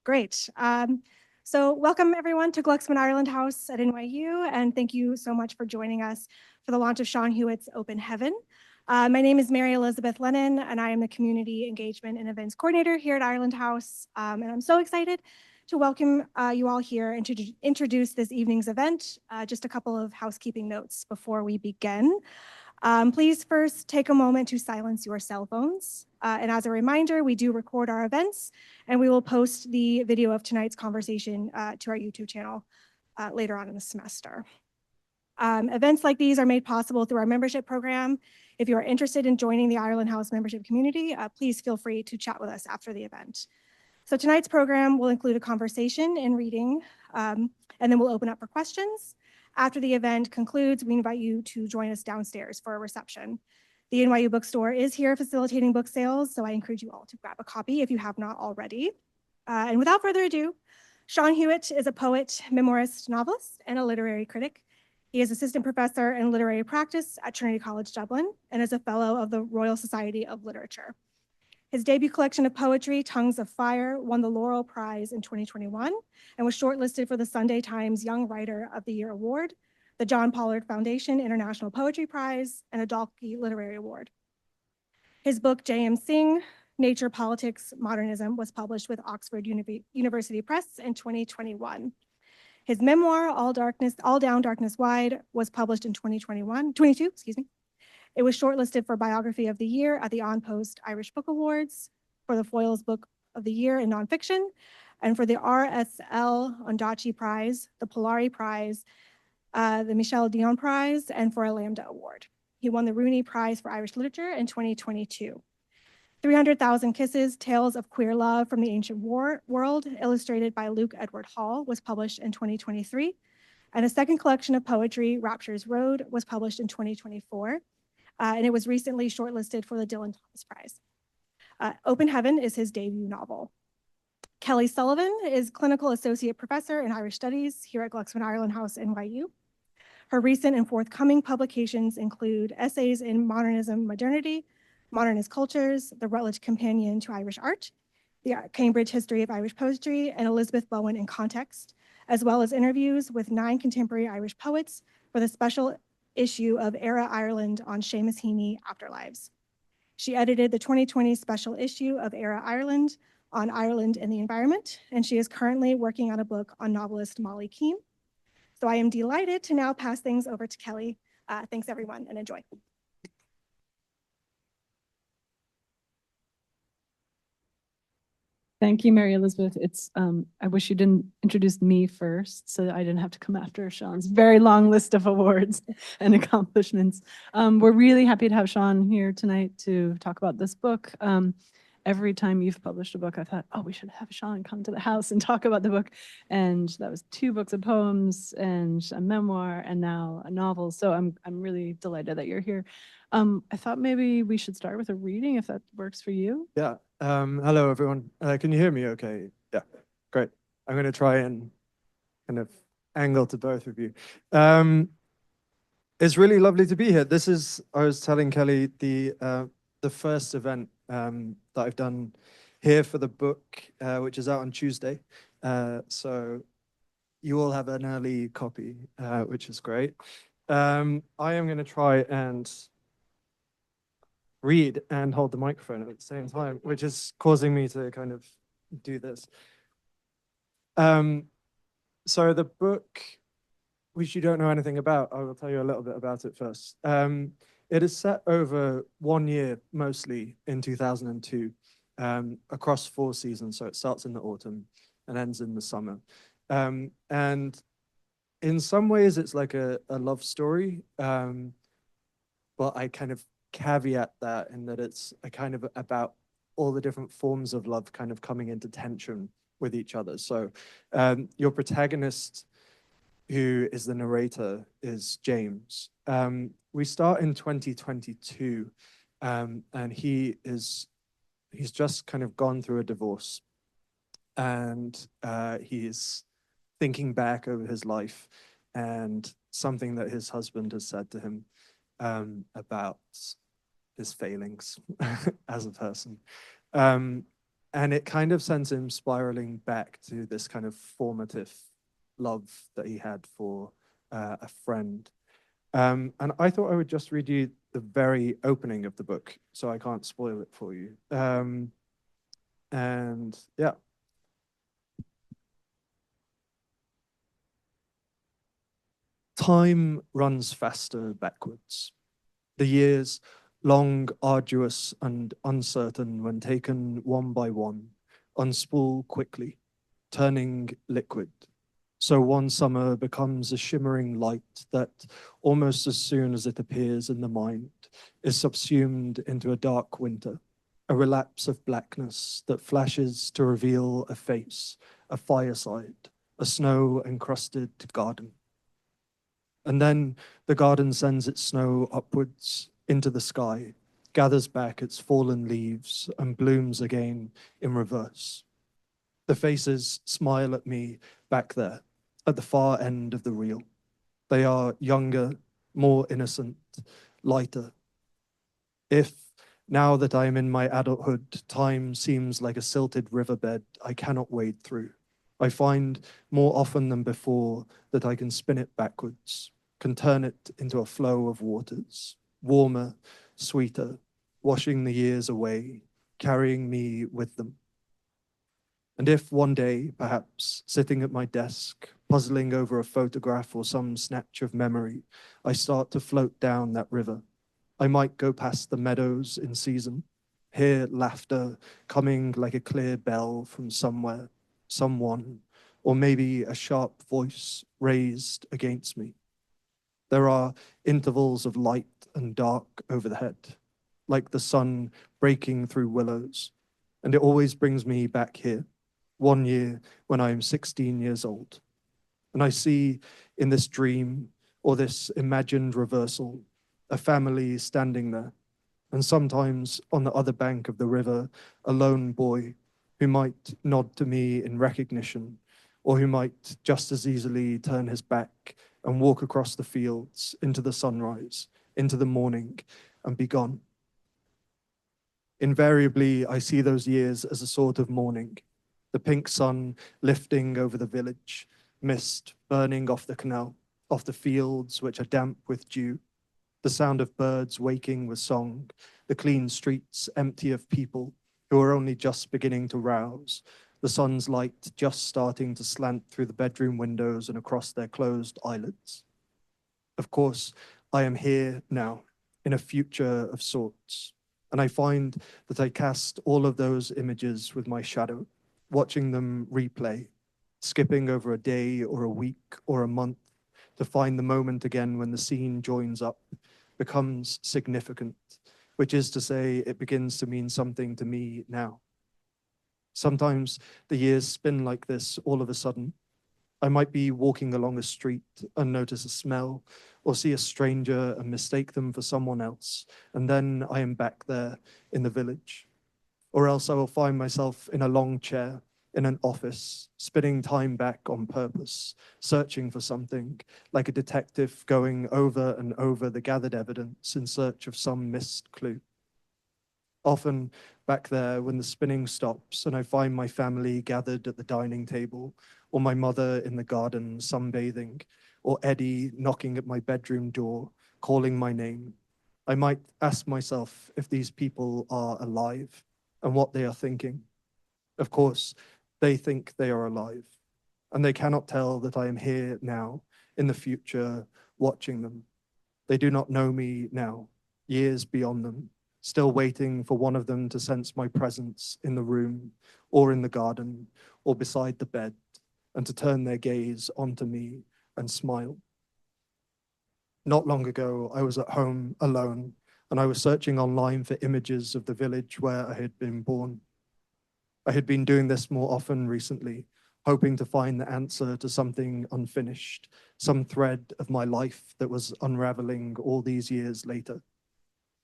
Great. So welcome everyone to Glucksman Ireland House at NYU, and thank you so much for joining us for the launch of Seán Hewitt's Open Heaven. My name is Mary Elizabeth Lennon, and I am the Community Engagement and Events Coordinator here at Ireland House. And I'm so excited to welcome you all here and to introduce this evening's event. Just a couple of housekeeping notes before we begin. Please first take a moment to silence your cell phones. And as a reminder, we do record our events, and we will post the video of tonight's conversation to our YouTube channel later on in the semester. Events like these are made possible through our membership program. If you are interested in joining the Ireland House membership community, please feel free to chat with us after the event. So tonight's program will include a conversation and reading, and then we'll open up for questions. After the event concludes, we invite you to join us downstairs for a reception. The NYU bookstore is here facilitating book sales, so I encourage you all to grab a copy if you have not already. And without further ado, Seán Hewitt is a poet, memoirist, novelist, and a literary critic. He is assistant professor in literary practice at Trinity College Dublin and is a fellow of the Royal Society of Literature. His debut collection of poetry, Tongues of Fire, won the Laurel Prize in 2021 and was shortlisted for the Sunday Times Young Writer of the Year Award, the John Pollard Foundation International Poetry Prize, and a Dalkey Literary Award. His book, J.M. Singh, Nature, Politics, Modernism, was published with Oxford University Press in 2021. His memoir, All Down, Darkness Wide, was published in 2022. It was shortlisted for Biography of the Year at the On Post Irish Book Awards, for the Foyles Book of the Year in Nonfiction, and for the RSL Ondaatje Prize, the Polari Prize, the Michel Dion Prize, and for a Lambda Award. He won the Rooney Prize for Irish Literature in 2022. 300,000 Kisses, Tales of Queer Love from the Ancient World, illustrated by Luke Edward Hall, was published in 2023. And a second collection of poetry, Rapture's Road, was published in 2024. And it was recently shortlisted for the Dylan Thomas Prize. Open Heaven is his debut novel. Kelly Sullivan is Clinical Associate Professor in Irish Studies here at Glucksman Ireland House, NYU. Her recent and forthcoming publications include essays in Modernism, Modernity, Modernist Cultures, the Rutledge Companion to Irish Art, the Cambridge History of Irish Poetry, and Elizabeth Bowen in Context, as well as interviews with 9 contemporary Irish poets for the special issue of Era Ireland on Seamus Heaney Afterlives. She edited the 2020 special issue of Era Ireland on Ireland and the environment, and she is currently working on a book on novelist Molly Keane. So I am delighted to now pass things over to Kelly. Thanks everyone, and enjoy. Thank you, Mary Elizabeth. I wish you didn't introduce me first, so I didn't have to come after Seán's very long list of awards and accomplishments. We're really happy to have Seán here tonight to talk about this book. Every time you've published a book, I thought, oh, we should have Seán come to the house and talk about the book. And that was 2 books of poems and a memoir and now a novel. So I'm really delighted that you're here. I thought maybe we should start with a reading if that works for you. Yeah. Hello, everyone. Can you hear me okay? Yeah, great. I'm going to try and kind of angle to both of you. It's really lovely to be here. This is, I was telling Kelly, the first event that I've done here for the book, which is out on Tuesday. So you all have an early copy, which is great. I am going to try and read and hold the microphone at the same time, which is causing me to kind of do this. So the book, which you don't know anything about, I will tell you a little bit about it first. It is set over 1 year, mostly in 2002, across 4 seasons. So it starts in the autumn and ends in the summer. And in some ways, it's like a love story, but I kind of caveat that in that it's a kind of about all the different forms of love kind of coming into tension with each other. So your protagonist, who is the narrator, is James. We start in 2022, and he's just kind of gone through a divorce, and he's thinking back over his life and something that his husband has said to him about his failings as a person. And it kind of sends him spiraling back to this kind of formative love that he had for a friend. And I thought I would just read you the very opening of the book, so I can't spoil it for you. And yeah. Time runs faster backwards. The years, long, arduous, and uncertain when taken one by one, unspool quickly, turning liquid. So one summer becomes a shimmering light that, almost as soon as it appears in the mind, is subsumed into a dark winter, a relapse of blackness that flashes to reveal a face, a fireside, a snow-encrusted garden. And then the garden sends its snow upwards into the sky, gathers back its fallen leaves, and blooms again in reverse. The faces smile at me back there, at the far end of the reel. They are younger, more innocent, lighter. If, now that I am in my adulthood, time seems like a silted riverbed I cannot wade through, I find more often than before that I can spin it backwards, can turn it into a flow of waters, warmer, sweeter, washing the years away, carrying me with them. And if one day, perhaps, sitting at my desk, puzzling over a photograph or some snatch of memory, I start to float down that river, I might go past the meadows in season, hear laughter coming like a clear bell from somewhere, someone, or maybe a sharp voice raised against me. There are intervals of light and dark overhead, like the sun breaking through willows, and it always brings me back here, one year when I am 16 years old. And I see in this dream or this imagined reversal, a family standing there, and sometimes on the other bank of the river, a lone boy who might nod to me in recognition, or who might just as easily turn his back and walk across the fields into the sunrise, into the morning, and be gone. Invariably, I see those years as a sort of morning, the pink sun lifting over the village, mist burning off the canal, off the fields which are damp with dew, the sound of birds waking with song, the clean streets empty of people who are only just beginning to rouse, the sun's light just starting to slant through the bedroom windows and across their closed eyelids. Of course, I am here now, in a future of sorts, and I find that I cast all of those images with my shadow, watching them replay, skipping over a day or a week or a month to find the moment again when the scene joins up, becomes significant, which is to say it begins to mean something to me now. Sometimes the years spin like this all of a sudden. I might be walking along a street and notice a smell, or see a stranger and mistake them for someone else, and then I am back there in the village. Or else I will find myself in a long chair in an office, spinning time back on purpose, searching for something, like a detective going over and over the gathered evidence in search of some missed clue. Often back there when the spinning stops and I find my family gathered at the dining table, or my mother in the garden sunbathing, or Eddie knocking at my bedroom door, calling my name, I might ask myself if these people are alive and what they are thinking. Of course, they think they are alive, and they cannot tell that I am here now, in the future, watching them. They do not know me now, years beyond them, still waiting for one of them to sense my presence in the room, or in the garden, or beside the bed, and to turn their gaze onto me and smile. Not long ago, I was at home alone, and I was searching online for images of the village where I had been born. I had been doing this more often recently, hoping to find the answer to something unfinished, some thread of my life that was unraveling all these years later.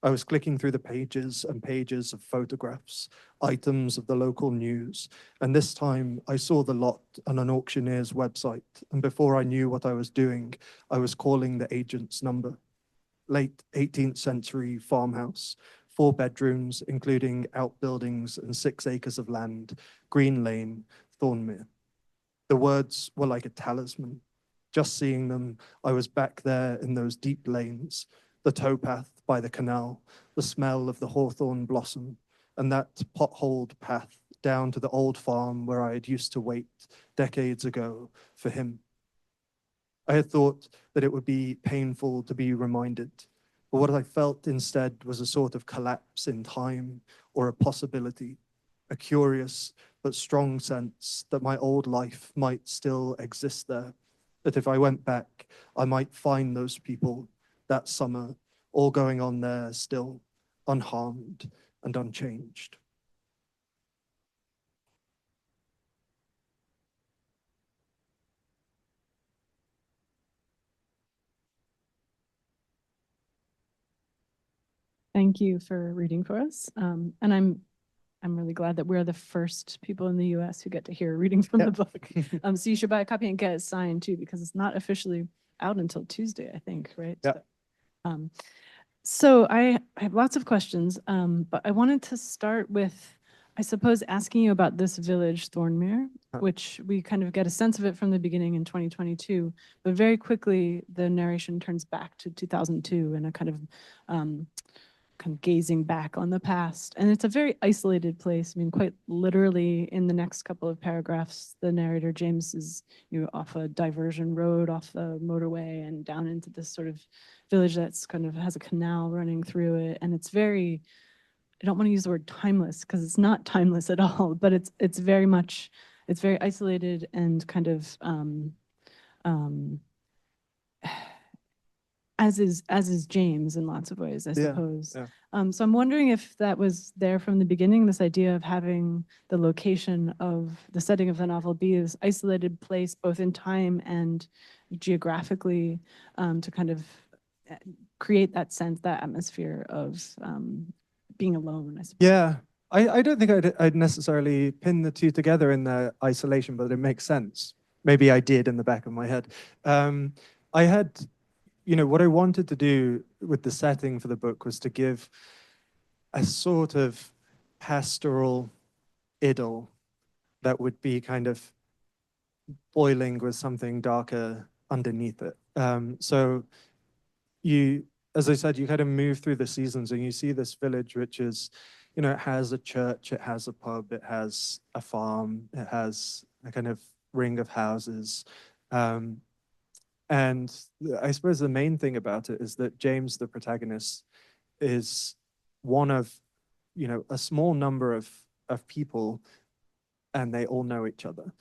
I was clicking through the pages and pages of photographs, items of the local news, and this time I saw the lot on an auctioneer's website, and before I knew what I was doing, I was calling the agent's number. Late 18th century farmhouse, 4 bedrooms, including outbuildings and 6 acres of land, Green Lane, Thornmere. The words were like a talisman. Just seeing them, I was back there in those deep lanes, the towpath by the canal, the smell of the hawthorn blossom, and that potholed path down to the old farm where I had used to wait decades ago for him. I had thought that it would be painful to be reminded, but what I felt instead was a sort of collapse in time or a possibility, a curious but strong sense that my old life might still exist there, that if I went back, I might find those people that summer, all going on there still, unharmed and unchanged. Thank you for reading for us. And I'm really glad that we're the first people in the US who get to hear a reading from the book. So you should buy a copy and get it signed too, because it's not officially out until Tuesday, I think, right? Yeah. So I have lots of questions, but I wanted to start with, I suppose, asking you about this village, Thornmere, which we kind of get a sense of it from the beginning in 2022, but very quickly the narration turns back to 2002 and a kind of gazing back on the past. And it's a very isolated place. I mean, quite literally in the next couple of paragraphs, the narrator, James, is off a diversion road, off the motorway and down into this sort of village that's kind of has a canal running through it. And it's very, I don't want to use the word timeless because it's not timeless at all, but it's very much, it's very isolated and kind of, as is James in lots of ways, I suppose. Yeah. So I'm wondering if that was there from the beginning, this idea of having the location of the setting of the novel be this isolated place, both in time and geographically, to kind of create that sense, that atmosphere of being alone, I suppose. Yeah, I don't think I'd necessarily pin the two together in the isolation, but it makes sense. Maybe I did in the back of my head. I had, what I wanted to do with the setting for the book was to give a sort of pastoral idyll that would be kind of boiling with something darker underneath it. So you, as I said, you kind of move through the seasons and you see this village, which is, it has a church, it has a pub, it has a farm, it has a kind of ring of houses. And I suppose the main thing about it is that James, the protagonist, is one of, a small number of people, and they all know each other.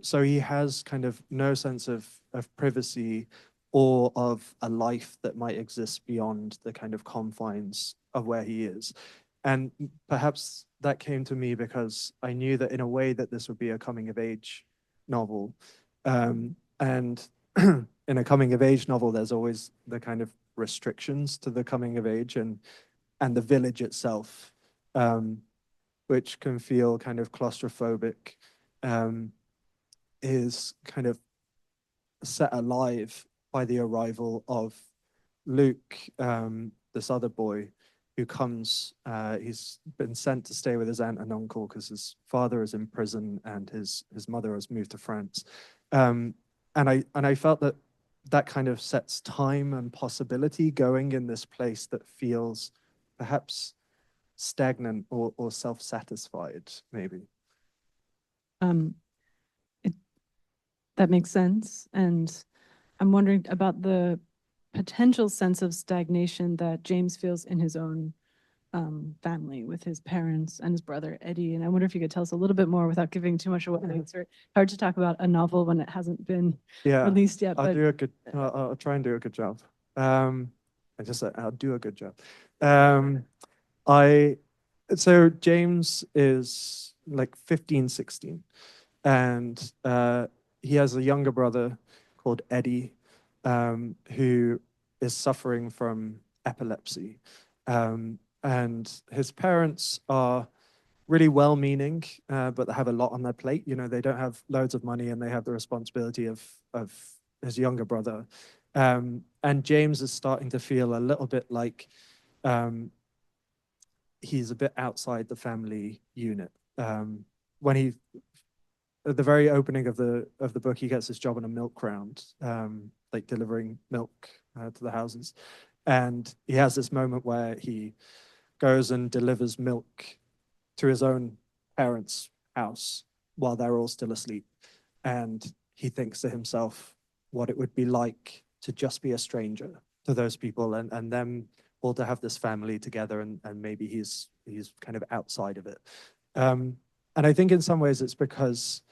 So he has kind of no sense of privacy or of a life that might exist beyond the kind of confines of where he is. And perhaps that came to me because I knew that in a way that this would be a coming of age novel. And in a coming of age novel, there's always the kind of restrictions to the coming of age and the village itself, which can feel kind of claustrophobic, is kind of set alive by the arrival of Luke, this other boy who comes, he's been sent to stay with his aunt and uncle because his father is in prison and his mother has moved to France. And I felt that kind of sets time and possibility going in this place that feels perhaps stagnant or self-satisfied, maybe. That makes sense. And I'm wondering about the potential sense of stagnation that James feels in his own family with his parents and his brother Eddie. And I wonder if you could tell us a little bit more without giving too much away. It's very hard to talk about a novel when it hasn't been released yet. I'll do a good. I'll try and do a good job. I'll do a good job. So James is like 15, 16, and he has a younger brother called Eddie, who is suffering from epilepsy. And his parents are really well-meaning, but they have a lot on their plate. They don't have loads of money and they have the responsibility of his younger brother. And James is starting to feel a little bit like he's a bit outside the family unit. When he, at the very opening of the book, he gets this job on a milk round, like delivering milk to the houses, and he has this moment where he goes and delivers milk to his own parents' house while they're all still asleep, and he thinks to himself what it would be like to just be a stranger to those people, and them all to have this family together, and maybe he's kind of outside of it. And I think in some ways it's because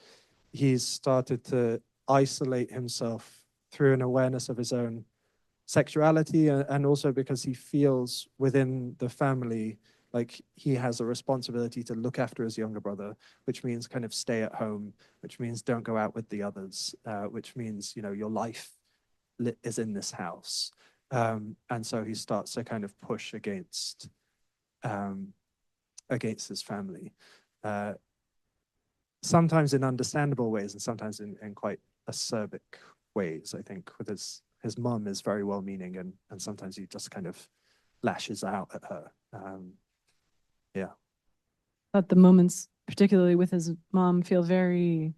he's started to isolate himself through an awareness of his own sexuality, and also because he feels within the family like he has a responsibility to look after his younger brother, which means kind of stay at home, which means don't go out with the others, which means, your life is in this house. And so he starts to kind of push against his family. Sometimes in understandable ways and sometimes in quite acerbic ways. I think with his mum is very well-meaning, and sometimes he just kind of lashes out at her. Yeah. But the moments, particularly with his mom, feel very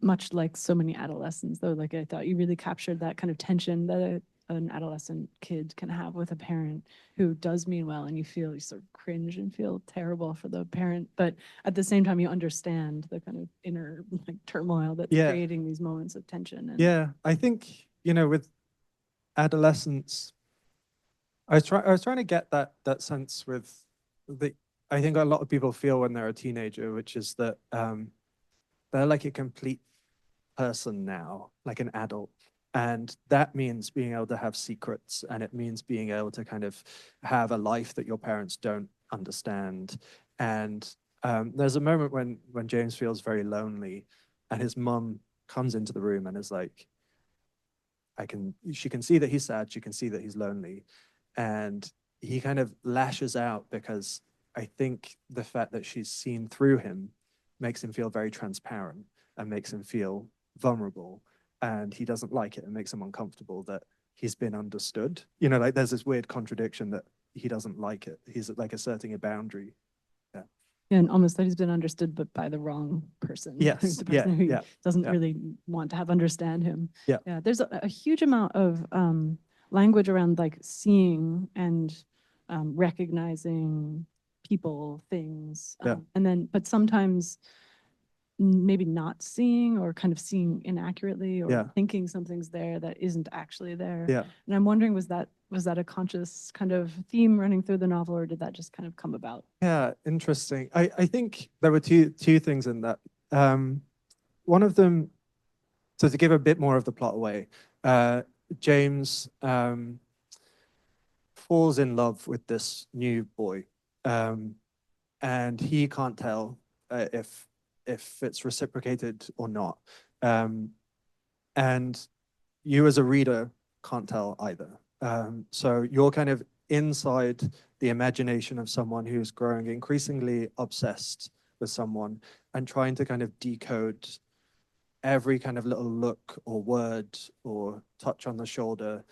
much like so many adolescents, though. Like, I thought you really captured that kind of tension that an adolescent kid can have with a parent who does mean well, and you sort of cringe and feel terrible for the parent, but at the same time you understand the kind of inner like turmoil that's creating these moments of tension. Yeah, I think with adolescents, I was trying to get that sense with I think a lot of people feel when they're a teenager, which is that they're like a complete person now, like an adult. And that means being able to have secrets, and it means being able to kind of have a life that your parents don't understand. And there's a moment when James feels very lonely, and his mum comes into the room and is like, she can see that he's sad, she can see that he's lonely. And he kind of lashes out because I think the fact that she's seen through him makes him feel very transparent and makes him feel vulnerable, and he doesn't like it and makes him uncomfortable that he's been understood. Like there's this weird contradiction that he doesn't like it. He's like asserting a boundary. Yeah. And almost that he's been understood, but by the wrong person. Yes. The person who doesn't Yeah. really want to understand him. Yeah. Yeah. There's a huge amount of language around like seeing and recognizing people, things, and then, but sometimes maybe not seeing, or kind of seeing inaccurately, or thinking something's there that isn't actually there. Yeah. And I'm wondering, was that a conscious kind of theme running through the novel, or did that just kind of come about? Yeah, interesting. I think there were two things in that. One of them, so to give a bit more of the plot away, James falls in love with this new boy, and he can't tell if it's reciprocated or not. And you as a reader can't tell either. So you're kind of inside the imagination of someone who's growing increasingly obsessed with someone and trying to kind of decode every kind of little look or word or touch on the shoulder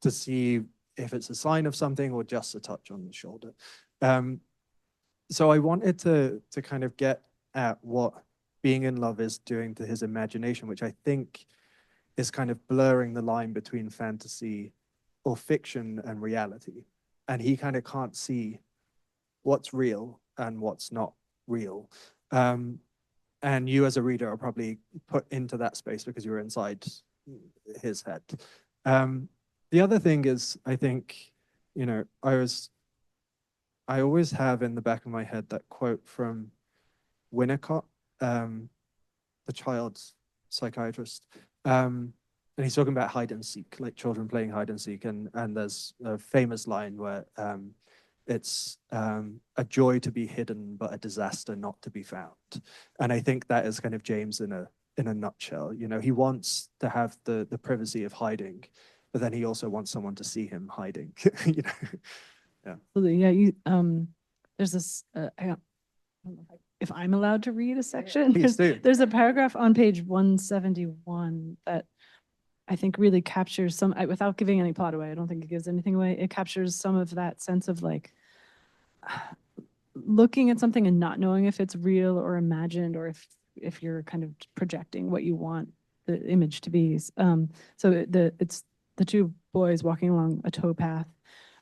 to see if it's a sign of something or just a touch on the shoulder. So I wanted to kind of get at what being in love is doing to his imagination, which I think is kind of blurring the line between fantasy or fiction and reality. And he kind of can't see what's real and what's not real. And you as a reader are probably put into that space because you're inside his head. The other thing is, I think, I always have in the back of my head that quote from Winnicott, the child psychiatrist. And he's talking about hide and seek, like children playing hide and seek. And there's a famous line where it's a joy to be hidden, but a disaster not to be found. And I think that is kind of James in a nutshell. He wants to have the privacy of hiding, but then he also wants someone to see him hiding. Yeah. Yeah. There's this. I don't know if I'm allowed to read a section. There's a paragraph on page 171 that I think really captures some, without giving any plot away, I don't think it gives anything away. It captures some of that sense of like looking at something and not knowing if it's real or imagined, or if you're kind of projecting what you want the image to be. So it's the two boys walking along a towpath.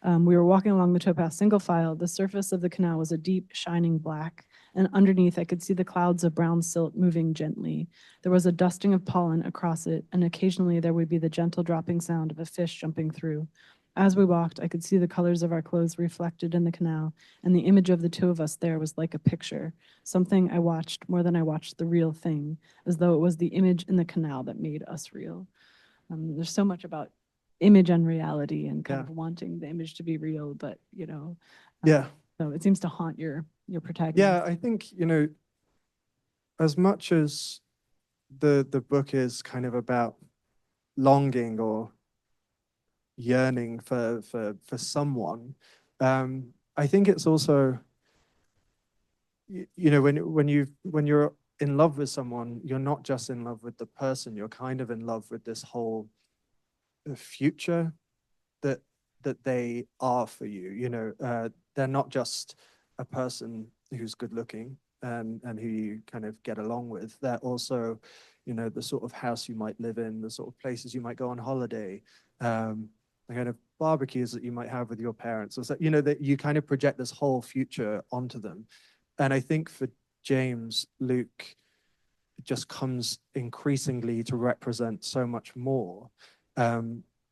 We were walking along the towpath single file. The surface of the canal was a deep, shining black, and underneath I could see the clouds of brown silt moving gently. There was a dusting of pollen across it, and occasionally there would be the gentle dropping sound of a fish jumping through. As we walked, I could see the colors of our clothes reflected in the canal, and the image of the two of us there was like a picture, something I watched more than I watched the real thing, as though it was the image in the canal that made us real. There's so much about image and reality and kind of wanting the image to be real, but Yeah. So it seems to haunt your protagonist. Yeah, I think, as much as the book is kind of about longing or yearning for someone, I think it's also, when you're in love with someone, you're not just in love with the person, you're kind of in love with this whole future that they are for you. They're not just a person who's good looking and who you kind of get along with. They're also, the sort of house you might live in, the sort of places you might go on holiday, the kind of barbecues that you might have with your parents, or so, that you kind of project this whole future onto them. And I think for James, Luke just comes increasingly to represent so much more,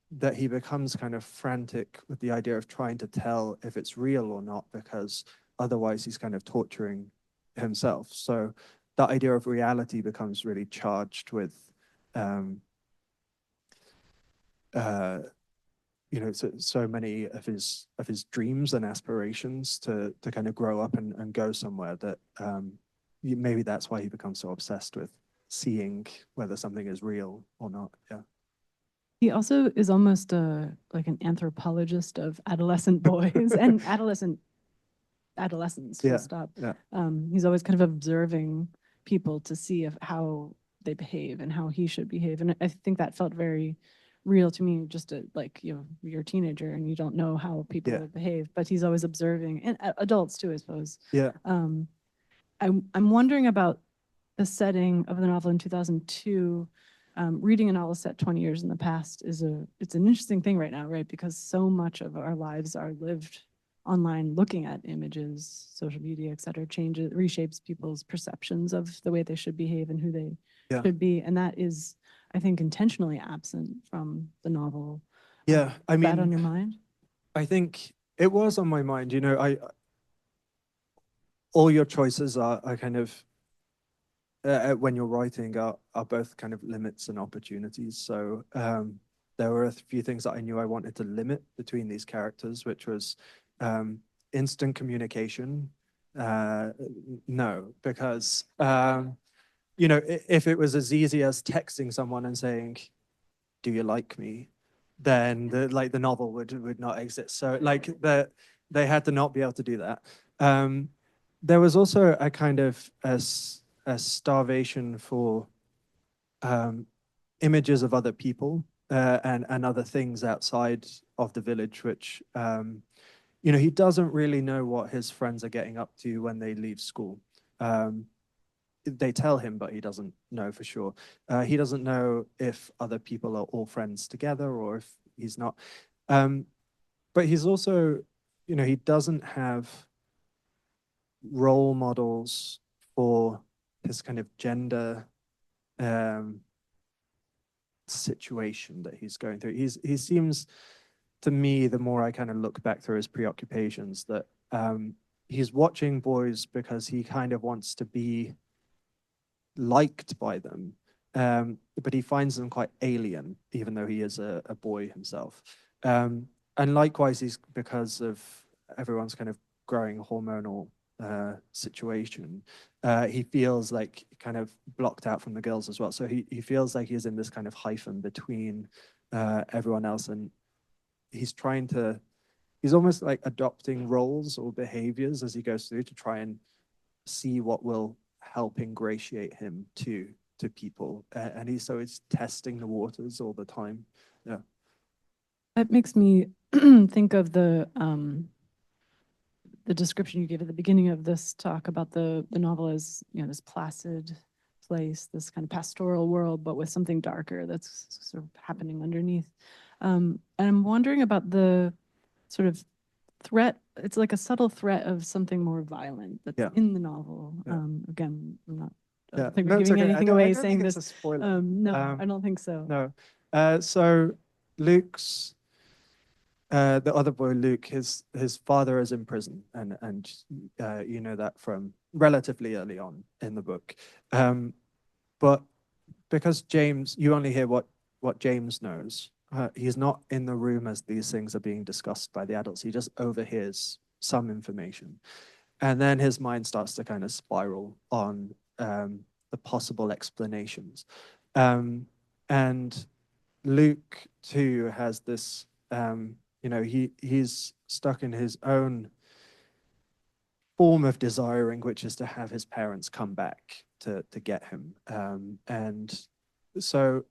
that he becomes kind of frantic with the idea of trying to tell if it's real or not, because otherwise he's kind of torturing himself. So that idea of reality becomes really charged with, so many of his dreams and aspirations to kind of grow up and go somewhere, that maybe that's why he becomes so obsessed with seeing whether something is real or not. Yeah. He also is almost like an anthropologist of adolescent boys and adolescents, full stop. Yeah. He's always kind of observing people to see how they behave and how he should behave. And I think that felt very real to me, just you're a teenager and you don't know how people will behave, but he's always observing, and adults too, I suppose. Yeah. I'm wondering about the setting of the novel in 2002. Reading a novel set 20 years in the past it's an interesting thing right now, right? Because so much of our lives are lived online, looking at images, social media, et cetera, reshapes people's perceptions of the way they should behave and who they should be. And that is, I think, intentionally absent from the novel. Yeah, I mean, that on your mind? I think it was on my mind. All your choices are kind of, when you're writing, are both kind of limits and opportunities. So there were a few things that I knew I wanted to limit between these characters, which was instant communication. No, because if it was as easy as texting someone and saying, "Do you like me?" then the novel would not exist. So they had to not be able to do that. There was also a kind of a starvation for images of other people and other things outside of the village, which he doesn't really know what his friends are getting up to when they leave school. They tell him, but he doesn't know for sure. He doesn't know if other people are all friends together or if he's not. But he's also, he doesn't have role models for his kind of gender situation that he's going through. He seems to me, the more I kind of look back through his preoccupations, that he's watching boys because he kind of wants to be liked by them, but he finds them quite alien, even though he is a boy himself. And likewise, he's because of everyone's kind of growing hormonal situation, he feels like kind of blocked out from the girls as well. So he feels like he's in this kind of hyphen between everyone else, and he's almost like adopting roles or behaviors as he goes through to try and see what will help ingratiate him to people. And he's testing the waters all the time. Yeah. That makes me think of the the description you gave at the beginning of this talk about the novel as, you know, this placid place, this kind of pastoral world, but with something darker that's sort of happening underneath. And I'm wondering about the sort of threat. It's like a subtle threat of something more violent that's Yeah. in the novel. Yeah. Again, I'm not, I Yeah. don't think No, we're it's giving okay. anything I away don't saying think it's this. a spoiler. No, I don't think so. No. So Luke's the other boy, Luke, his father is in prison, and you know that from relatively early on in the book. But because James, you only hear what James knows. He's not in the room as these things are being discussed by the adults. He just overhears some information, and then his mind starts to kind of spiral on the possible explanations. And Luke too has this. You know, he's stuck in his own form of desiring, which is to have his parents come back to get him. And so,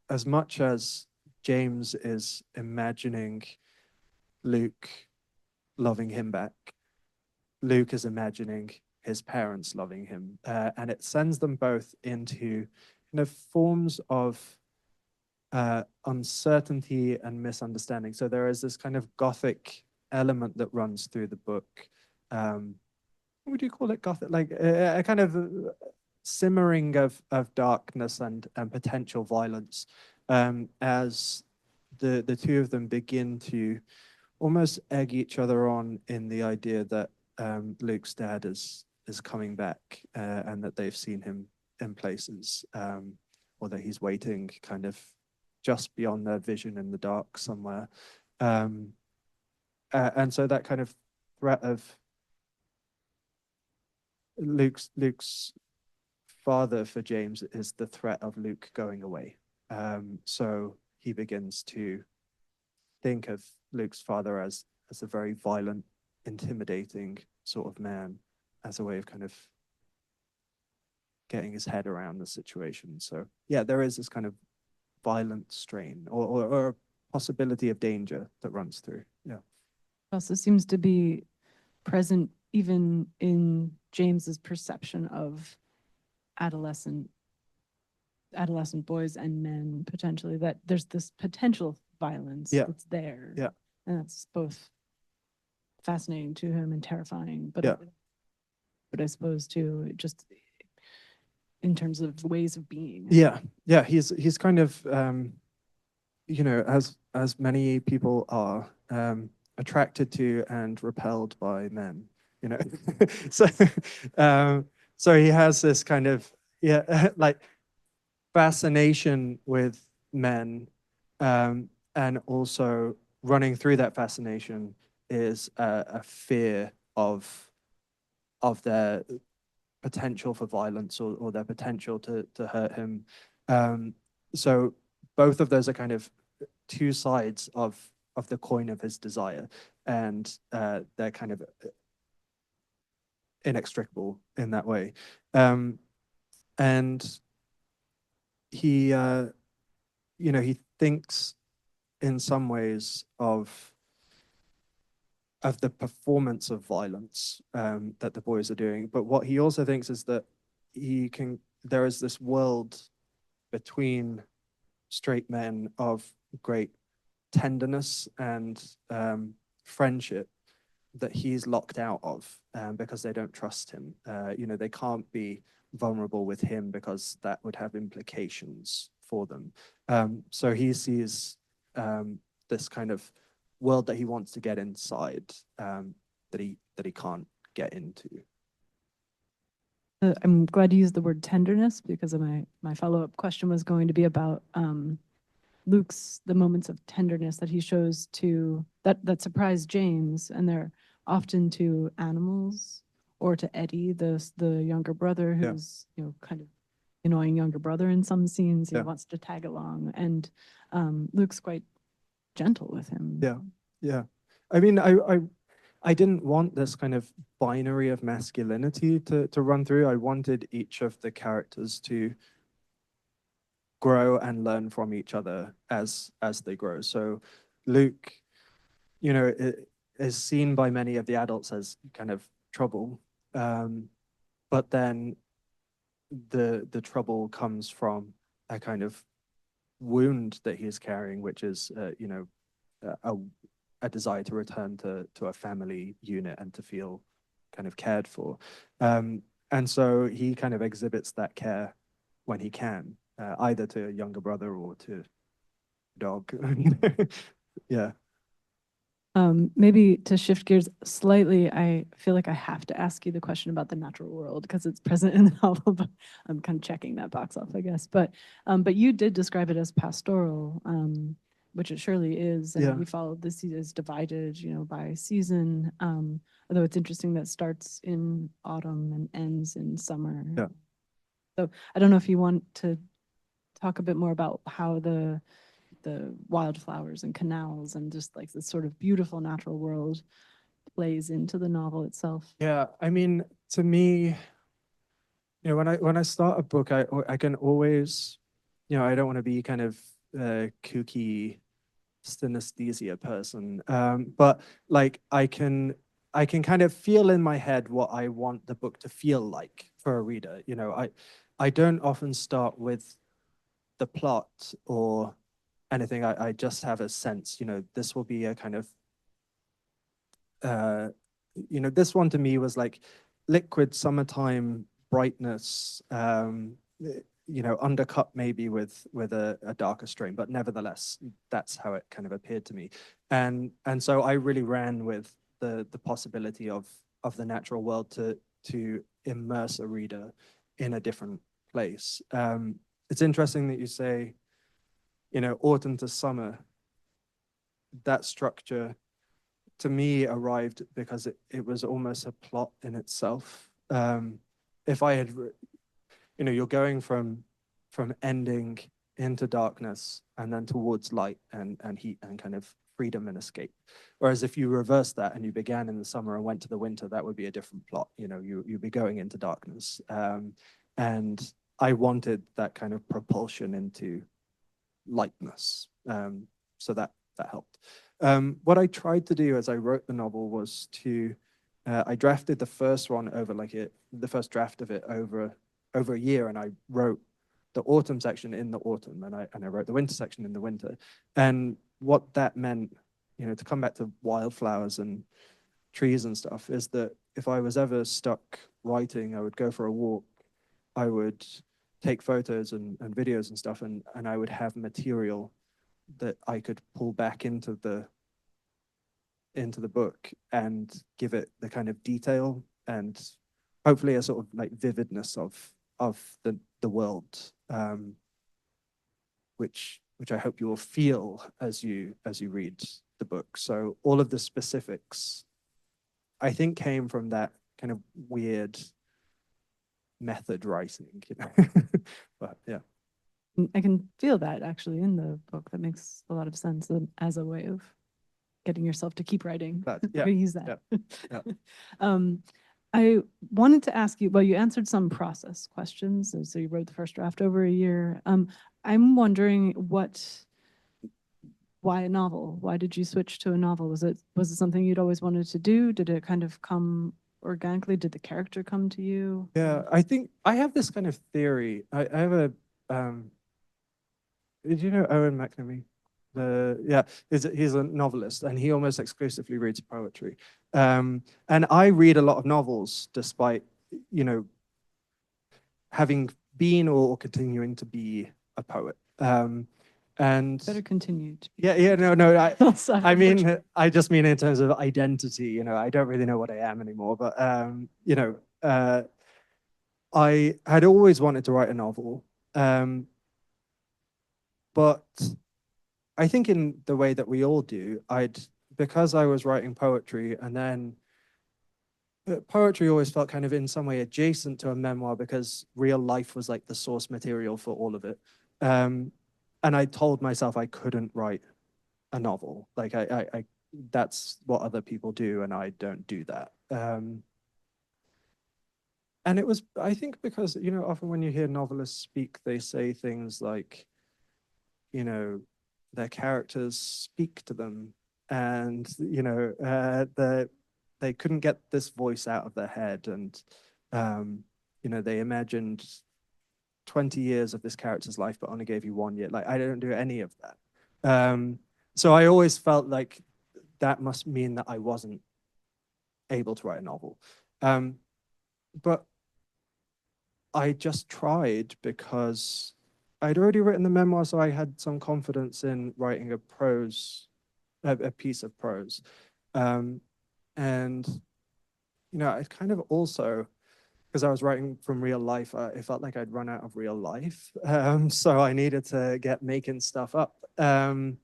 as much as James is imagining Luke loving him back, Luke is imagining his parents loving him, and it sends them both into forms of uncertainty and misunderstanding. So there is this kind of gothic element that runs through the book. What would you call it? Gothic, like a kind of simmering of darkness and potential violence, as the two of them begin to almost egg each other on in the idea that Luke's dad is coming back, and that they've seen him in places, or that he's waiting kind of just beyond their vision in the dark somewhere. And so that kind of threat of Luke's father for James is the threat of Luke going away. So he begins to think of Luke's father as a very violent, intimidating sort of man, as a way of kind of getting his head around the situation. So yeah, there is this kind of violent strain or possibility of danger that runs through. Yeah. Also seems to be present even in James's perception of adolescent boys and men, potentially, that there's this potential violence that's there. Yeah. And that's both fascinating to him and terrifying, but I suppose too, just in terms of ways of being. Yeah, he's kind of as many people are, attracted to and repelled by men, so so he has this kind of like fascination with men, and also running through that fascination is a fear of their potential for violence, or their potential to hurt him. So both of those are kind of two sides of the coin of his desire, and they're kind of inextricable in that way. And he he thinks in some ways of the performance of violence that the boys are doing, but what he also thinks is that there is this world between straight men of great tenderness and friendship that he's locked out of, because they don't trust him. They can't be vulnerable with him because that would have implications for them. So he sees this kind of world that he wants to get inside, that he can't get into. I'm glad you used the word tenderness, because my follow-up question was going to be about the moments of tenderness that he shows to that surprise James, and they're often to animals or to Eddie, the younger brother, who's kind of annoying younger brother in some scenes. He wants to tag along, and Luke's quite gentle with him. Yeah. I mean, I didn't want this kind of binary of masculinity to run through. I wanted each of the characters to grow and learn from each other as they grow. So Luke, is seen by many of the adults as kind of trouble. But then the trouble comes from a kind of wound that he's carrying, which is, you know, a desire to return to a family unit and to feel kind of cared for. And so he kind of exhibits that care when he can, either to a younger brother or to dog. Yeah. Maybe to shift gears slightly, I feel like I have to ask you the question about the natural world because it's present in the novel, but I'm kind of checking that box off, I guess. But you did describe it as pastoral, which it surely is. And Yeah. we followed this is divided, you know, by season. Although it's interesting that starts in autumn and ends in summer. Yeah. So I don't know if you want to talk a bit more about how the wildflowers and canals and just like this sort of beautiful natural world plays into the novel itself. Yeah, I mean, to me, you know, when I start a book, I can always, you know, I don't want to be kind of kooky synesthesia person, but like I can kind of feel in my head what I want the book to feel like for a reader. You know, I don't often start with the plot or anything. I just have a sense, you know, this will be a kind of, you know, this one to me was like liquid summertime brightness, you know, undercut maybe with a darker strain, but nevertheless, that's how it kind of appeared to me. And so I really ran with the possibility of the natural world to immerse a reader in a different place. It's interesting that you say, you know, autumn to summer. That structure to me arrived because it was almost a plot in itself. If I had, you know, you're going from ending into darkness and then towards light and heat and kind of freedom and escape. Whereas if you reverse that and you began in the summer and went to the winter, that would be a different plot. You know, you'd be going into darkness. And I wanted that kind of propulsion into lightness. So that helped. What I tried to do as I wrote the novel was to, I drafted the first one over the first draft of it over a year, and I wrote the autumn section in the autumn, and I wrote the winter section in the winter. And what that meant, you know, to come back to wildflowers and trees and stuff, is that if I was ever stuck writing, I would go for a walk, I would take photos and videos and stuff, and I would have material that I could pull back into the book and give it the kind of detail and hopefully a sort of like vividness of the world, which I hope you will feel as you read the book. So all of the specifics, I think, came from that kind of weird method writing, you know. But yeah. I can feel that actually in the book. That makes a lot of sense as a way of getting yourself to keep writing. Yeah. Use that. Yeah. I wanted to ask you, well, you answered some process questions. So you wrote the first draft over a year. I'm wondering why a novel? Why did you switch to a novel? Was it something you'd always wanted to do? Did it kind of come organically? Did the character come to you? Yeah, I think I have this kind of theory. I have a, did you know Owen McNamee? He's a novelist, and he almost exclusively reads poetry. And I read a lot of novels, despite, you know, having been or continuing to be a poet. And Better continue. no. I mean, I just mean in terms of identity. You know, I don't really know what I am anymore. But you know, I had always wanted to write a novel, but I think in the way that we all do, because I was writing poetry, and then poetry always felt kind of in some way adjacent to a memoir because real life was like the source material for all of it. And I told myself I couldn't write a novel. Like I that's what other people do, and I don't do that. And it was, I think, because, you know, often when you hear novelists speak, they say things like, you know, their characters speak to them, and they couldn't get this voice out of their head, and they imagined 20 years of this character's life, but only gave you 1 year. Like, I don't do any of that. So I always felt like that must mean that I wasn't able to write a novel. But I just tried because I'd already written the memoir, so I had some confidence in writing a piece of prose. And, I kind of also, because I was writing from real life, it felt like I'd run out of real life. So I needed to get making stuff up. And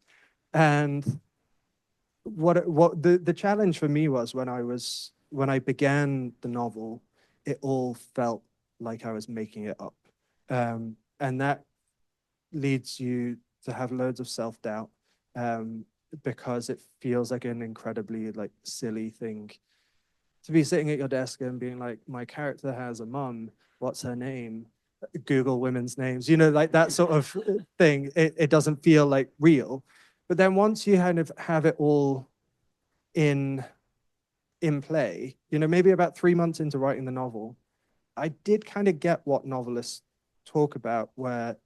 what the challenge for me was when I began the novel, it all felt like I was making it up. And that leads you to have loads of self-doubt, because it feels like an incredibly like silly thing to be sitting at your desk and being like, my character has a mum, what's her name? Google women's names, like that sort of thing. It doesn't feel like real. But then once you kind of have it all in play, maybe about 3 months into writing the novel, I did kind of get what novelists talk about, where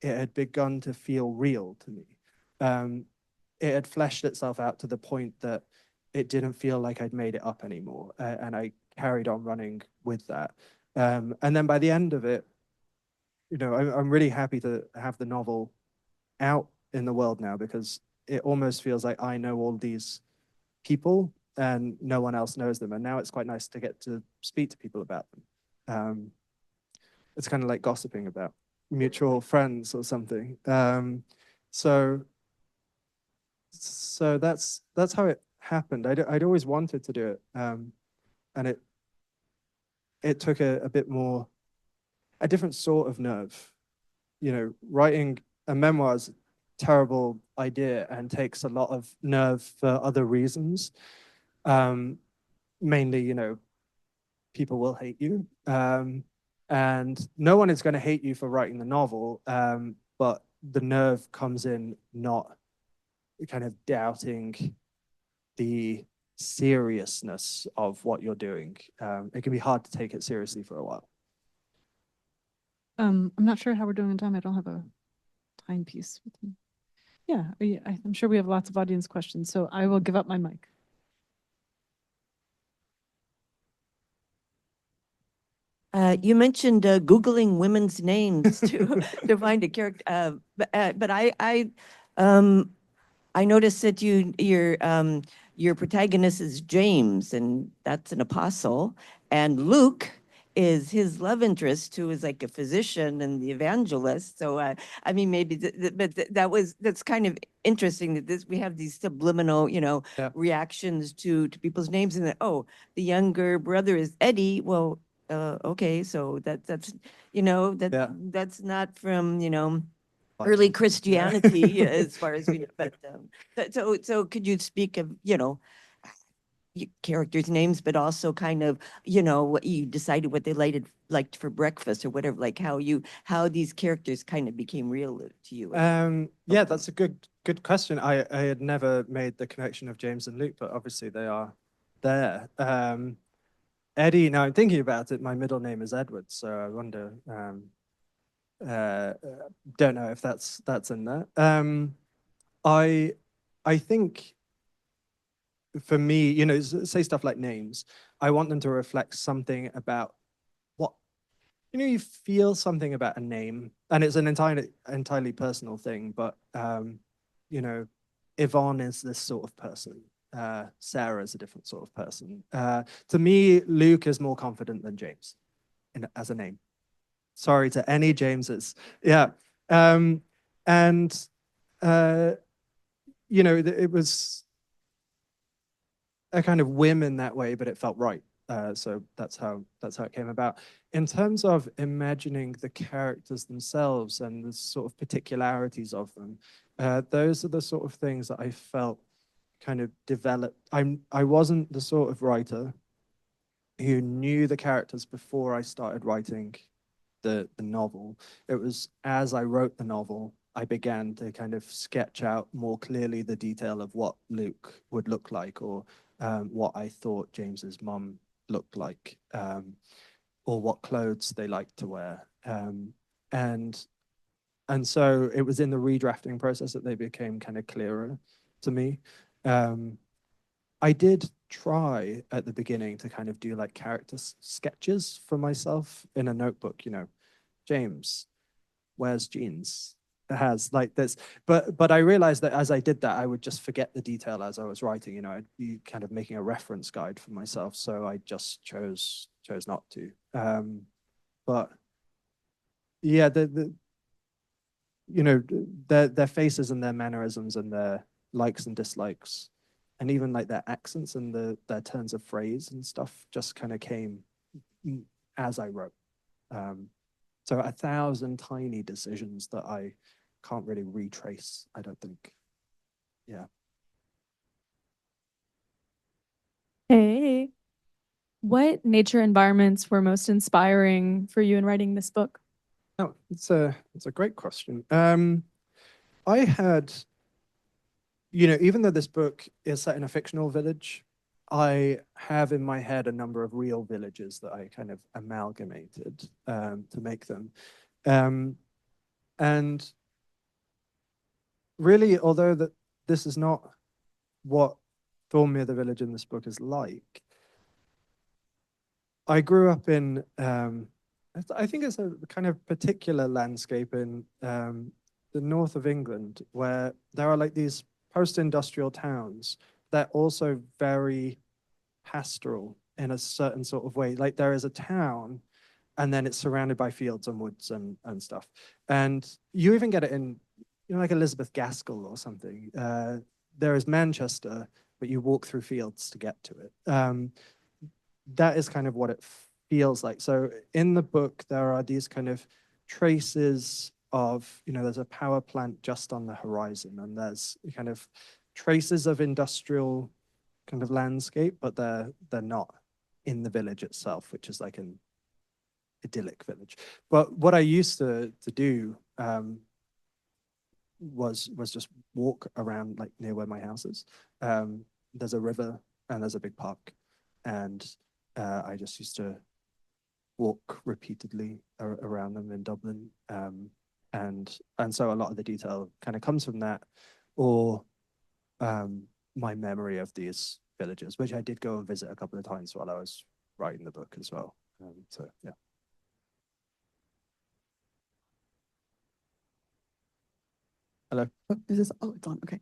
it had begun to feel real to me. It had fleshed itself out to the point that it didn't feel like I'd made it up anymore. And I carried on running with that. And then by the end of it, I'm really happy to have the novel out in the world now, because it almost feels like I know all these people and no one else knows them. And now it's quite nice to get to speak to people about them. It's kind of like gossiping about mutual friends or something. So that's how it happened. I'd always wanted to do it, and it took a bit more, a different sort of nerve. Writing a memoir is a terrible idea and takes a lot of nerve for other reasons. Mainly, people will hate you, and no one is going to hate you for writing the novel, but the nerve comes in not kind of doubting the seriousness of what you're doing. It can be hard to take it seriously for a while. I'm not sure how we're doing in time. I don't have a timepiece with me. Yeah, I'm sure we have lots of audience questions, so I will give up my mic. You mentioned Googling women's names to find a character, but I noticed that your protagonist is James, and that's an apostle, and Luke is his love interest, who is like a physician and the evangelist. So I mean, maybe, that's kind of interesting that we have these subliminal, Yeah. reactions to people's names, and that, oh, the younger brother is Eddie. Well, okay, so that's Yeah. that's not from early Christianity, as far as we know. But so could you speak of characters' names, but also kind of what you decided what they liked for breakfast or whatever, like how these characters kind of became real to you? Yeah, that's a good question. I had never made the connection of James and Luke, but obviously they are there. Eddie, now I'm thinking about it, my middle name is Edward, so I wonder, don't know if that's in there. I think for me, say stuff like names, I want them to reflect something about what, you feel something about a name, and it's an entirely personal thing, but, Yvonne is this sort of person. Sarah is a different sort of person. To me, Luke is more confident than James as a name. Sorry to any Jameses. Yeah. And, it was a kind of whim in that way, but it felt right. So that's how it came about. In terms of imagining the characters themselves and the sort of particularities of them, those are the sort of things that I felt kind of developed. I wasn't the sort of writer who knew the characters before I started writing the novel. It was as I wrote the novel, I began to kind of sketch out more clearly the detail of what Luke would look like, or what I thought James's mum looked like, or what clothes they liked to wear. And so it was in the redrafting process that they became kind of clearer to me. I did try at the beginning to kind of do like character sketches for myself in a notebook, you know, James wears jeans. It has like this, but I realized that as I did that, I would just forget the detail as I was writing. You know, I'd be kind of making a reference guide for myself, so I just chose not to. But yeah, the you know, their faces and their mannerisms and their likes and dislikes, and even like their accents and their turns of phrase and stuff just kind of came as I wrote. So 1,000 tiny decisions that I can't really retrace, I don't think. Yeah. Hey, what nature environments were most inspiring for you in writing this book? Oh, it's a great question. I had, you know, even though this book is set in a fictional village, I have in my head a number of real villages that I kind of amalgamated to make them. And really, although this is not what Thornmere the village in this book is like, I grew up in, I think it's a kind of particular landscape in the north of England, where there are like these post-industrial towns that are also very pastoral in a certain sort of way. Like there is a town, and then it's surrounded by fields and woods and stuff. And you even get it in, you know, like Elizabeth Gaskell or something. There is Manchester, but you walk through fields to get to it. That is kind of what it feels like. So in the book, there are these kind of traces of, you know, there's a power plant just on the horizon, and there's kind of traces of industrial kind of landscape, but they're not in the village itself, which is like an idyllic village. But what I used to do was just walk around like near where my house is. There's a river and there's a big park, and I just used to walk repeatedly around them in Dublin, and so a lot of the detail kind of comes from that, or my memory of these villages, which I did go and visit a couple of times while I was writing the book as well. So yeah. Hello. Oh, it's on. Okay.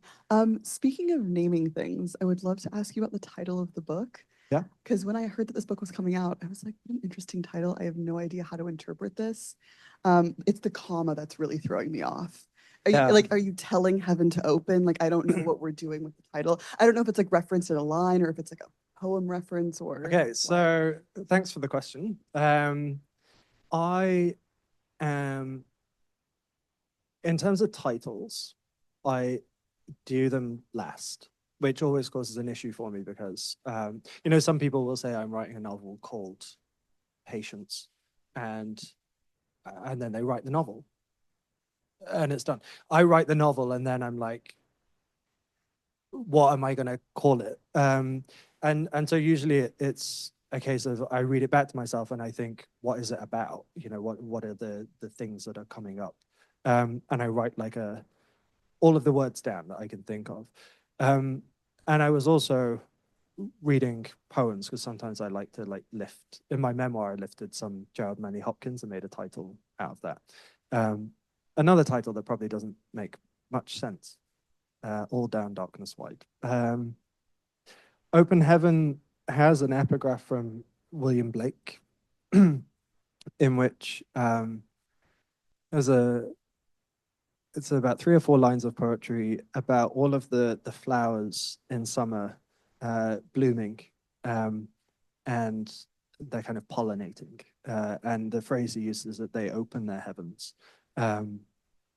Speaking of naming things, I would love to ask you about the title of the book. Yeah. Because when I heard that this book was coming out, I was like, what an interesting title. I have no idea how to interpret this. It's the comma that's really throwing me off. Are you telling heaven to open? Like, I don't know what we're doing with the title. I don't know if it's like referenced in a line or if it's like a poem reference or. Okay, so thanks for the question. I am, in terms of titles, I do them last, which always causes an issue for me because, you know, some people will say I'm writing a novel called Patience, and then they write the novel and it's done. I write the novel and then I'm like, what am I going to call it? And so usually it's a case of I read it back to myself and I think, what is it about? You know, what are the things that are coming up? And I write like all of the words down that I can think of. And I was also reading poems because sometimes I like to like lift. In my memoir, I lifted some Gerald Manley Hopkins and made a title out of that. Another title that probably doesn't make much sense. All Down Darkness Wide. Open Heaven has an epigraph from William Blake in which it's about 3 or 4 lines of poetry about all of the flowers in summer blooming, and they're kind of pollinating. And the phrase he uses is that they open their heavens. And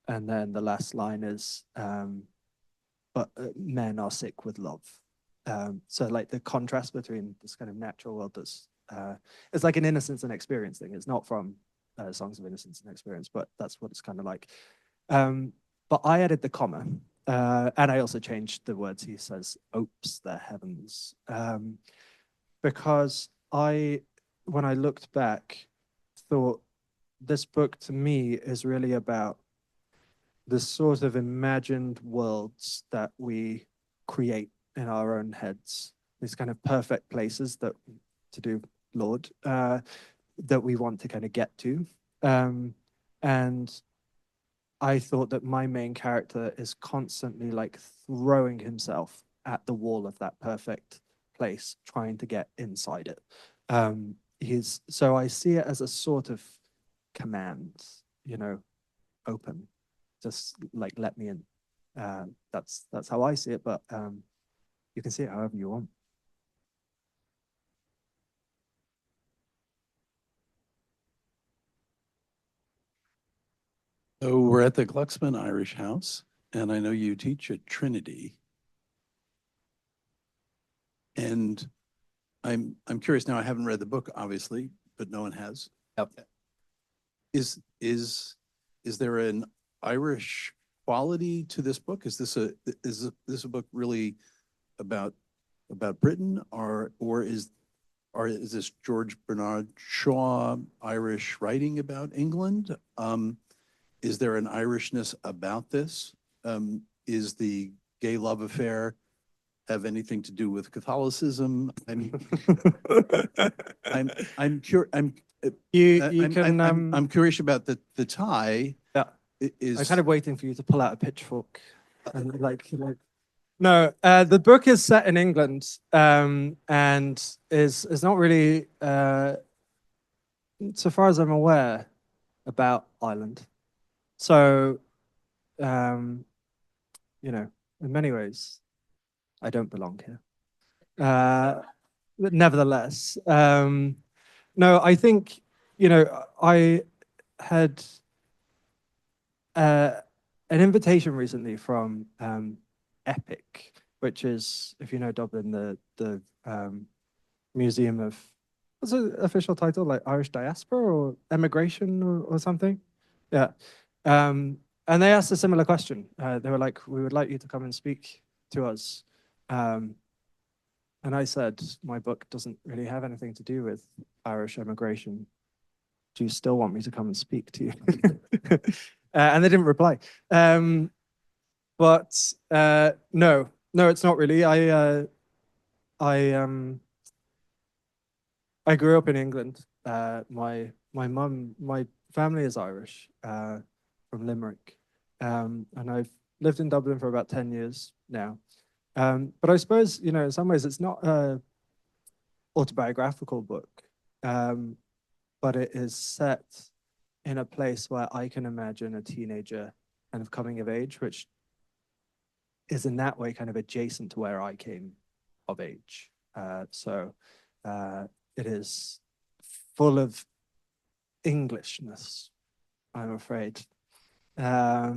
then the last line is, but men are sick with love. So like the contrast between this kind of natural world that's, it's like an innocence and experience thing. It's not from Songs of Innocence and Experience, but that's what it's kind of like. but I added the comma, and I also changed the words. He says, "Opes the heavens," because when I looked back, thought this book to me is really about the sort of imagined worlds that we create in our own heads, these kind of perfect places that to do Lord, that we want to kind of get to. And I thought that my main character is constantly like throwing himself at the wall of that perfect place, trying to get inside it. So I see it as a sort of command, open, just like let me in. That's how I see it, but you can see it however you want. So we're at the Glucksman Irish House, and I know you teach at Trinity. And I'm curious now. I haven't read the book, obviously, but no one has. Yep. Is there an Irish quality to this book? Is this a book really about Britain, or is this George Bernard Shaw Irish writing about England? Is there an Irishness about this? Is the gay love affair have anything to do with Catholicism? I mean, I'm curious. I'm curious about the tie. Yeah. I'm kind of waiting for you to pull out a pitchfork and like. No, the book is set in England, and is not really, so far as I'm aware, about Ireland. So, in many ways, I don't belong here. But nevertheless, no, I think, I had an invitation recently from Epic, which is, if you know Dublin, the museum of, what's the official title, like Irish diaspora or emigration or something? Yeah. And they asked a similar question. They were like, we would like you to come and speak to us. And I said, my book doesn't really have anything to do with Irish emigration. Do you still want me to come and speak to you? And they didn't reply. But no, it's not really. I grew up in England. My family is Irish, from Limerick, and I've lived in Dublin for about 10 years now. But I suppose, in some ways it's not a autobiographical book, but it is set in a place where I can imagine a teenager kind of coming of age, which is in that way kind of adjacent to where I came of age. So it is full of Englishness, I'm afraid. Yeah.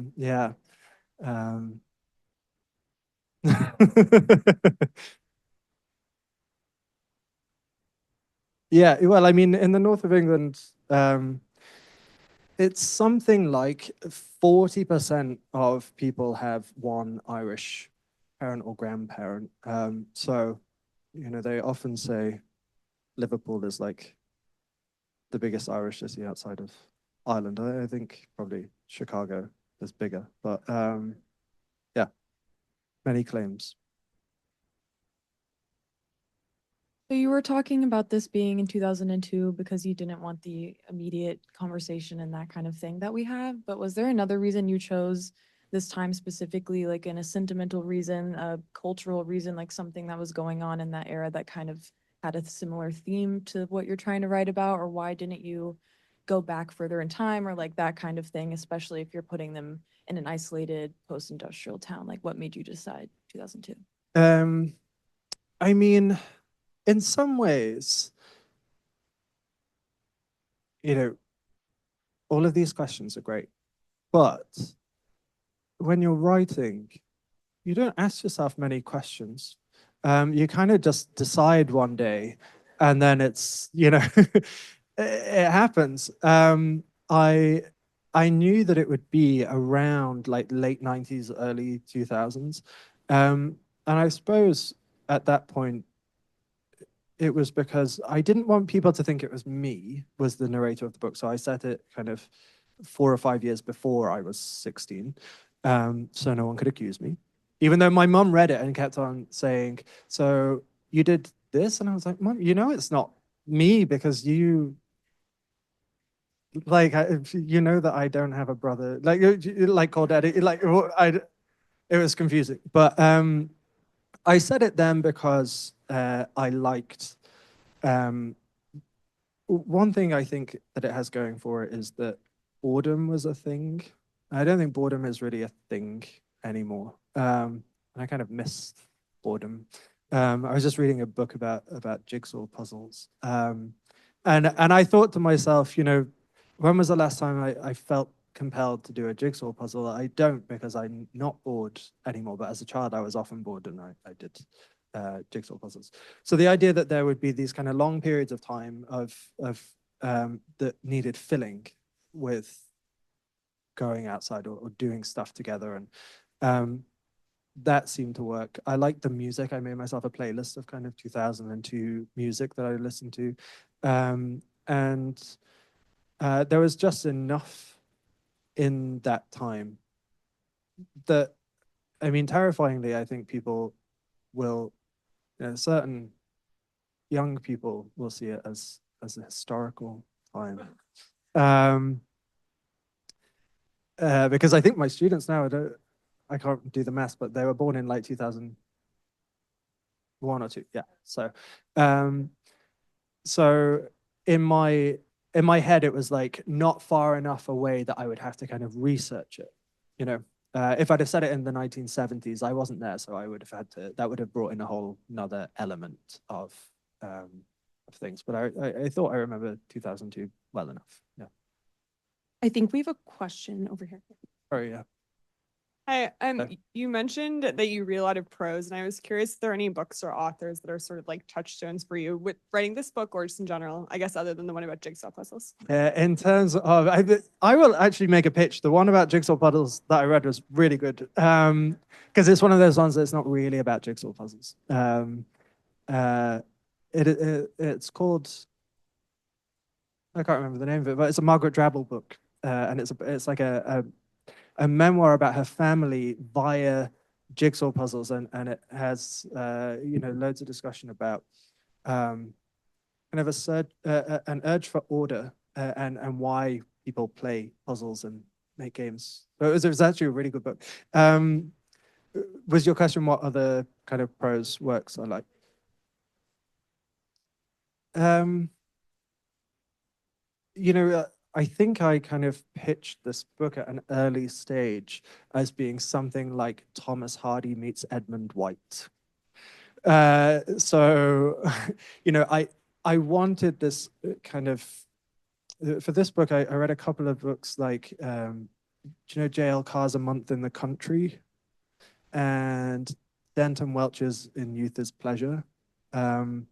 Yeah, well, I mean, in the north of England, it's something like 40% of people have one Irish parent or grandparent. So, they often say Liverpool is like the biggest Irish city outside of Ireland. I think probably Chicago is bigger, but yeah, many claims. So you were talking about this being in 2002 because you didn't want the immediate conversation and that kind of thing that we have. But was there another reason you chose this time specifically, like in a sentimental reason, a cultural reason, like something that was going on in that era that kind of had a similar theme to what you're trying to write about? Or why didn't you go back further in time or like that kind of thing, especially if you're putting them in an isolated post-industrial town? Like what made you decide 2002? I mean, in some ways, all of these questions are great, but when you're writing, you don't ask yourself many questions. You kind of just decide one day, and then it's, it happens. I I knew that it would be around like late 90s, early 2000s. And I suppose at that point, it was because I didn't want people to think it was me was the narrator of the book. So I set it kind of 4 or 5 years before I was 16. So no one could accuse me. Even though my mum read it and kept on saying, so you did this? And I was like, Mum, you know it's not me because you like you know that I don't have a brother, like called Eddie, like it was confusing. But I said it then because I liked one thing I think that it has going for it is that boredom was a thing. I don't think boredom is really a thing anymore. And I kind of miss boredom. I was just reading a book about jigsaw puzzles. And I thought to myself, you know, when was the last time I felt compelled to do a jigsaw puzzle? I don't, because I'm not bored anymore. But as a child, I was often bored, and I did jigsaw puzzles. So the idea that there would be these kind of long periods of time of that needed filling with going outside or doing stuff together, and that seemed to work. I liked the music. I made myself a playlist of kind of 2002 music that I listened to, and there was just enough in that time that, I mean, terrifyingly, I think people will, you know, certain young people will see it as a historical time. Because I think my students now, I can't do the maths, but they were born in like 2001 or two. Yeah. So in my head, it was like not far enough away that I would have to kind of research it. You know, if I'd have said it in the 1970s, I wasn't there, so I would have had to. That would have brought in a whole another element of things. But I thought I remember 2002 well enough. Yeah. I think we have a question over here. Oh yeah. Hi, you mentioned that you read a lot of prose, and I was curious if there are any books or authors that are sort of like touchstones for you with writing this book, or just in general, I guess, other than the one about jigsaw puzzles. In terms of, I will actually make a pitch. The one about jigsaw puzzles that I read was really good, because it's one of those ones that's not really about jigsaw puzzles. It's called, I can't remember the name of it, but it's a Margaret Drabble book, and it's like a memoir about her family via jigsaw puzzles, and it has you know, loads of discussion about kind of an urge for order, and why people play puzzles and make games. It was actually a really good book. Was your question what other kind of prose works I like? You know, I think I kind of pitched this book at an early stage as being something like Thomas Hardy meets Edmund White. So, you know, I wanted this kind of, for this book, I read a couple of books like, do you know J.L. Carr's A Month in the Country? And Denton Welch's In Youth is Pleasure. And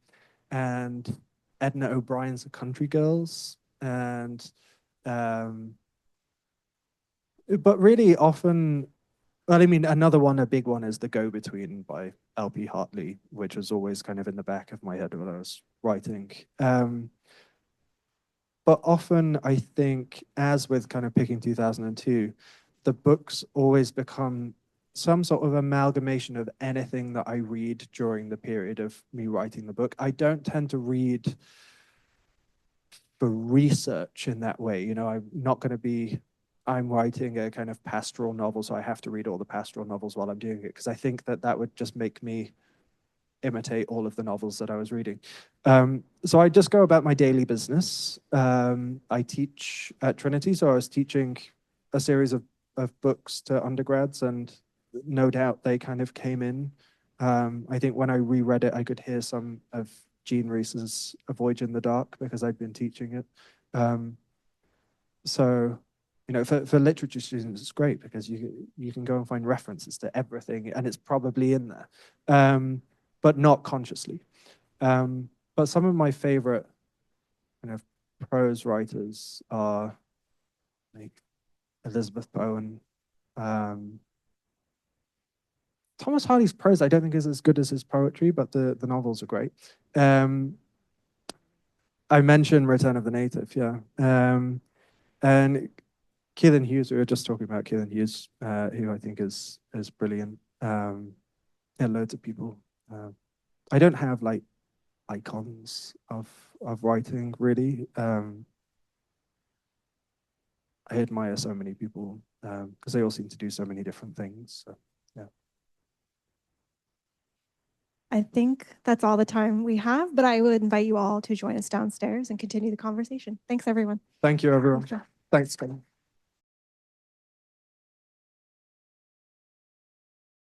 Edna O'Brien's A Country Girls. And but really often, well, I mean, another one, a big one, is The Go-Between by L.P. Hartley, which was always kind of in the back of my head when I was writing. But often I think, as with kind of picking 2002, the books always become some sort of amalgamation of anything that I read during the period of me writing the book. I don't tend to read for research in that way. You know, I'm not going to be, I'm writing a kind of pastoral novel, so I have to read all the pastoral novels while I'm doing it, because I think that that would just make me imitate all of the novels that I was reading. So I just go about my daily business. I teach at Trinity, so I was teaching a series of books to undergrads, and no doubt they kind of came in. I think when I reread it, I could hear some of Jean Rees's A Voyage in the Dark, because I'd been teaching it. So, you know, for literature students, it's great because you can go and find references to everything, and it's probably in there, but not consciously. But some of my favorite kind of prose writers are like Elizabeth Bowen. Thomas Hardy's prose I don't think is as good as his poetry, but the novels are great. I mentioned Return of the Native, yeah. And Keelan Hughes, we were just talking about Keelan Hughes, who I think is brilliant. And loads of people. I don't have like icons of writing really. I admire so many people because they all seem to do so many different things. So, yeah. I think that's all the time we have, but I would invite you all to join us downstairs and continue the conversation. Thanks, everyone. Thank you, everyone. Thanks, Colin.